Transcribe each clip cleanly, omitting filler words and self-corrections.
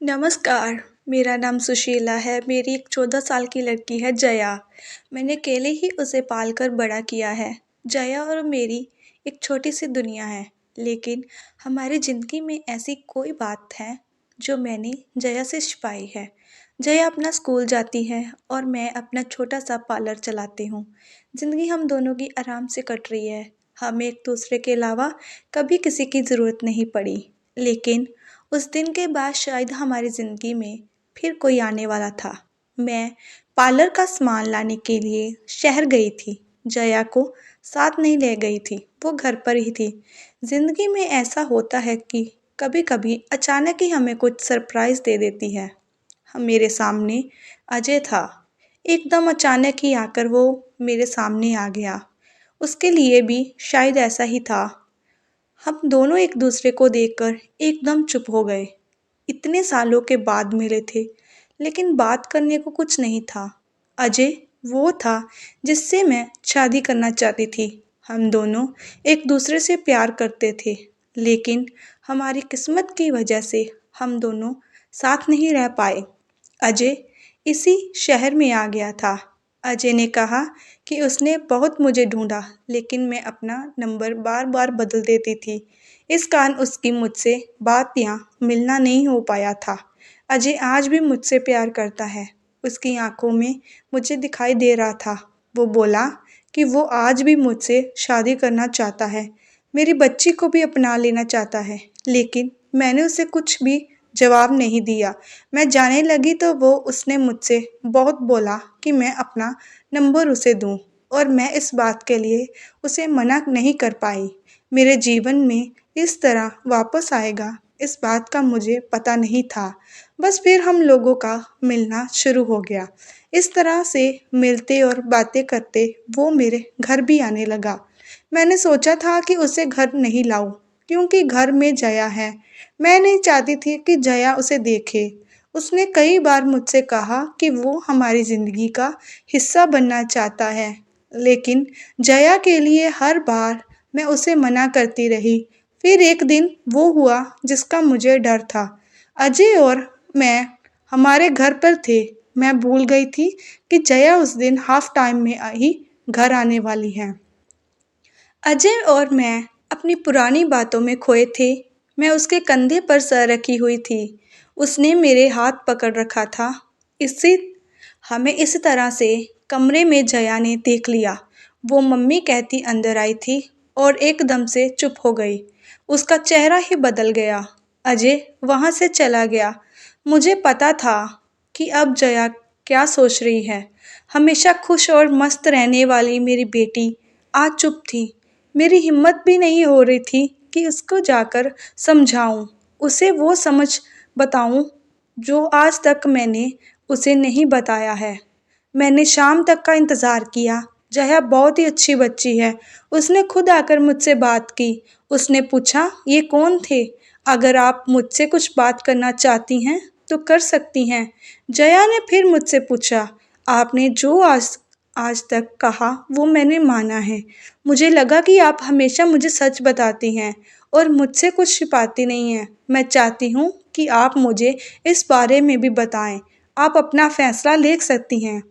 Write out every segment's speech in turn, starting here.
नमस्कार, मेरा नाम सुशीला है। मेरी एक 14 साल की लड़की है जया। मैंने अकेले ही उसे पालकर बड़ा किया है। जया और मेरी एक छोटी-सी दुनिया है, लेकिन हमारी ज़िंदगी में ऐसी कोई बात है जो मैंने जया से छिपाई है। जया अपना स्कूल जाती है और मैं अपना छोटा-सा पार्लर चलाती हूँ। ज़िंदगी हम दोनों की आराम से कट रही है। हमें एक-दूसरे के अलावा कभी किसी की ज़रूरत नहीं पड़ी। लेकिन उस दिन के बाद शायद हमारी ज़िंदगी में फिर कोई आने वाला था। मैं पार्लर का सामान लाने के लिए शहर गई थी। जया को साथ नहीं ले गई थी, वो घर पर ही थी। ज़िंदगी में ऐसा होता है कि कभी-कभी अचानक ही हमें कुछ सरप्राइज़ दे देती है। मेरे सामने अजय था। एकदम अचानक ही आकर वो मेरे सामने आ गया। उसके लिए भी शायद ऐसा ही था। हम दोनों एक दूसरे को देखकर एकदम चुप हो गए। इतने सालों के बाद मिले थे, लेकिन बात करने को कुछ नहीं था। अजय वो था जिससे मैं शादी करना चाहती थी। हम दोनों एक दूसरे से प्यार करते थे, लेकिन हमारी किस्मत की वजह से हम दोनों साथ नहीं रह पाए। अजय इसी शहर में आ गया था। अजय ने कहा कि उसने बहुत मुझे ढूंढा, लेकिन मैं अपना नंबर बार बार बदल देती थी। इस कारण उसकी मुझसे बात या मिलना नहीं हो पाया था। अजय आज भी मुझसे प्यार करता है। उसकी आंखों में मुझे दिखाई दे रहा था। वो बोला कि वो आज भी मुझसे शादी करना चाहता है, मेरी बच्ची को भी अपना लेना चाहता है। लेकिन मैंने उसे कुछ भी जवाब नहीं दिया। मैं जाने लगी तो उसने मुझसे बहुत बोला कि मैं अपना नंबर उसे दूं, और मैं इस बात के लिए उसे मना नहीं कर पाई। मेरे जीवन में इस तरह वापस आएगा, इस बात का मुझे पता नहीं था। बस फिर हम लोगों का मिलना शुरू हो गया। इस तरह से मिलते और बातें करते वो मेरे घर भी आने लगा। मैंने सोचा था कि उसे घर नहीं लाऊं, क्योंकि घर में जया है। मैं नहीं चाहती थी कि जया उसे देखे। उसने कई बार मुझसे कहा कि वो हमारी ज़िंदगी का हिस्सा बनना चाहता है, लेकिन जया के लिए हर बार मैं उसे मना करती रही। फिर एक दिन वो हुआ जिसका मुझे डर था। अजय और मैं हमारे घर पर थे। मैं भूल गई थी कि जया उस दिन हाफ टाइम में ही घर आने वाली है। अजय और मैं अपनी पुरानी बातों में खोए थे। मैं उसके कंधे पर सर रखी हुई थी। उसने मेरे हाथ पकड़ रखा था। इसी हमें इस तरह से कमरे में जया ने देख लिया। वो मम्मी कहती अंदर आई थी और एकदम से चुप हो गई। उसका चेहरा ही बदल गया। अजय वहाँ से चला गया। मुझे पता था कि अब जया क्या सोच रही है। हमेशा खुश और मस्त रहने वाली मेरी बेटी आज चुप थी। मेरी हिम्मत भी नहीं हो रही थी कि उसको जाकर समझाऊं, उसे वो समझ बताऊं जो आज तक मैंने उसे नहीं बताया है। मैंने शाम तक का इंतज़ार किया। जया बहुत ही अच्छी बच्ची है। उसने खुद आकर मुझसे बात की। उसने पूछा, ये कौन थे? अगर आप मुझसे कुछ बात करना चाहती हैं तो कर सकती हैं। जया ने फिर मुझसे पूछा, आपने जो आज आज तक कहा वो मैंने माना है। मुझे लगा कि आप हमेशा मुझे सच बताती हैं और मुझसे कुछ छिपाती नहीं हैं। मैं चाहती हूँ कि आप मुझे इस बारे में भी बताएं। आप अपना फैसला ले सकती हैं।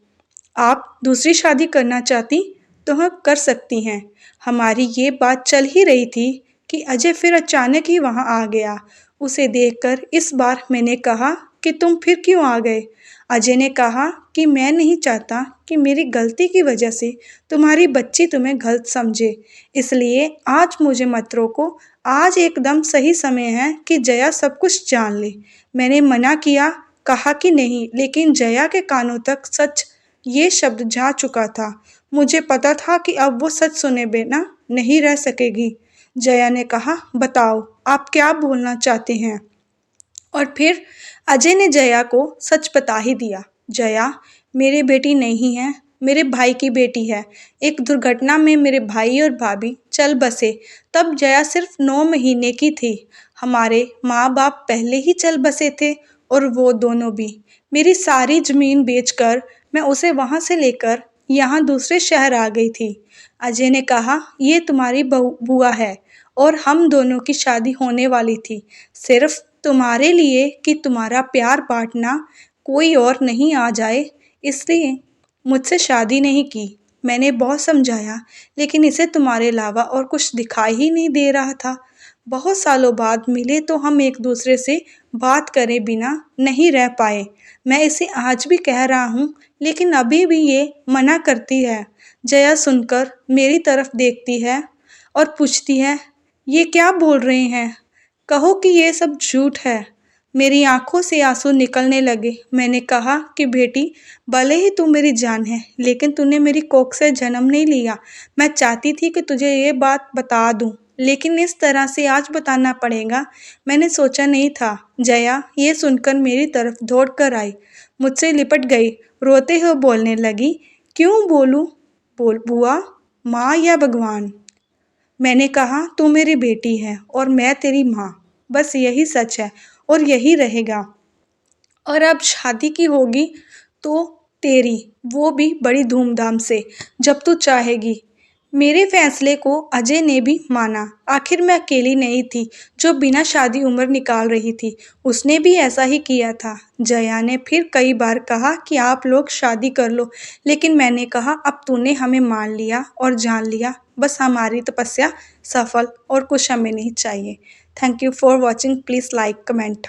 आप दूसरी शादी करना चाहती तो हम कर सकती हैं। हमारी ये बात चल ही रही थी कि अजय फिर अचानक ही वहाँ आ गया। उसे देखकर इस बार मैंने कहा कि तुम फिर क्यों आ गए? अजय ने कहा कि मैं नहीं चाहता कि मेरी गलती की वजह से तुम्हारी बच्ची तुम्हें गलत समझे, इसलिए आज मुझे मत रोको। आज एकदम सही समय है कि जया सब कुछ जान ले। मैंने मना किया, कहा कि नहीं, लेकिन जया के कानों तक सच ये शब्द जा चुका था। मुझे पता था कि अब वो सच सुने बिना नहीं रह सकेगी। जया ने कहा, बताओ आप क्या बोलना चाहते हैं? और फिर अजय ने जया को सच बता ही दिया। जया मेरी बेटी नहीं है, मेरे भाई की बेटी है। एक दुर्घटना में मेरे भाई और भाभी चल बसे। तब जया सिर्फ 9 महीने की थी। हमारे माँ बाप पहले ही चल बसे थे और वो दोनों भी। मेरी सारी ज़मीन बेचकर मैं उसे वहाँ से लेकर यहाँ दूसरे शहर आ गई थी। अजय ने कहा, ये तुम्हारी बुआ है और हम दोनों की शादी होने वाली थी। सिर्फ तुम्हारे लिए कि तुम्हारा प्यार बांटना कोई और नहीं आ जाए, इसलिए मुझसे शादी नहीं की। मैंने बहुत समझाया, लेकिन इसे तुम्हारे अलावा और कुछ दिखाई ही नहीं दे रहा था। बहुत सालों बाद मिले तो हम एक दूसरे से बात करे बिना नहीं रह पाए। मैं इसे आज भी कह रहा हूँ, लेकिन अभी भी ये मना करती है। जया सुनकर मेरी तरफ देखती है और पूछती है, ये क्या बोल रहे हैं? कहो कि ये सब झूठ है। मेरी आंखों से आंसू निकलने लगे। मैंने कहा कि बेटी, भले ही तू मेरी जान है, लेकिन तूने मेरी कोख से जन्म नहीं लिया। मैं चाहती थी कि तुझे ये बात बता दूं, लेकिन इस तरह से आज बताना पड़ेगा। मैंने सोचा नहीं था। जया ये सुनकर मेरी तरफ दौड़ कर आई, मुझसे लिपट गई, रोते हुए बोलने लगी, क्यों बोलूं? बोल बुआ, माँ या भगवान। मैंने कहा, तू मेरी बेटी है और मैं तेरी माँ। बस यही सच है और यही रहेगा। और अब शादी की होगी तो तेरी, वो भी बड़ी धूमधाम से, जब तू चाहेगी। मेरे फैसले को अजय ने भी माना। आखिर मैं अकेली नहीं थी जो बिना शादी उम्र निकाल रही थी। उसने भी ऐसा ही किया था। जया ने फिर कई बार कहा कि आप लोग शादी कर लो, लेकिन मैंने कहा, अब तूने हमें मान लिया और जान लिया, बस हमारी तपस्या सफल, और कुछ हमें नहीं चाहिए। Thank you for watching. Please like comment.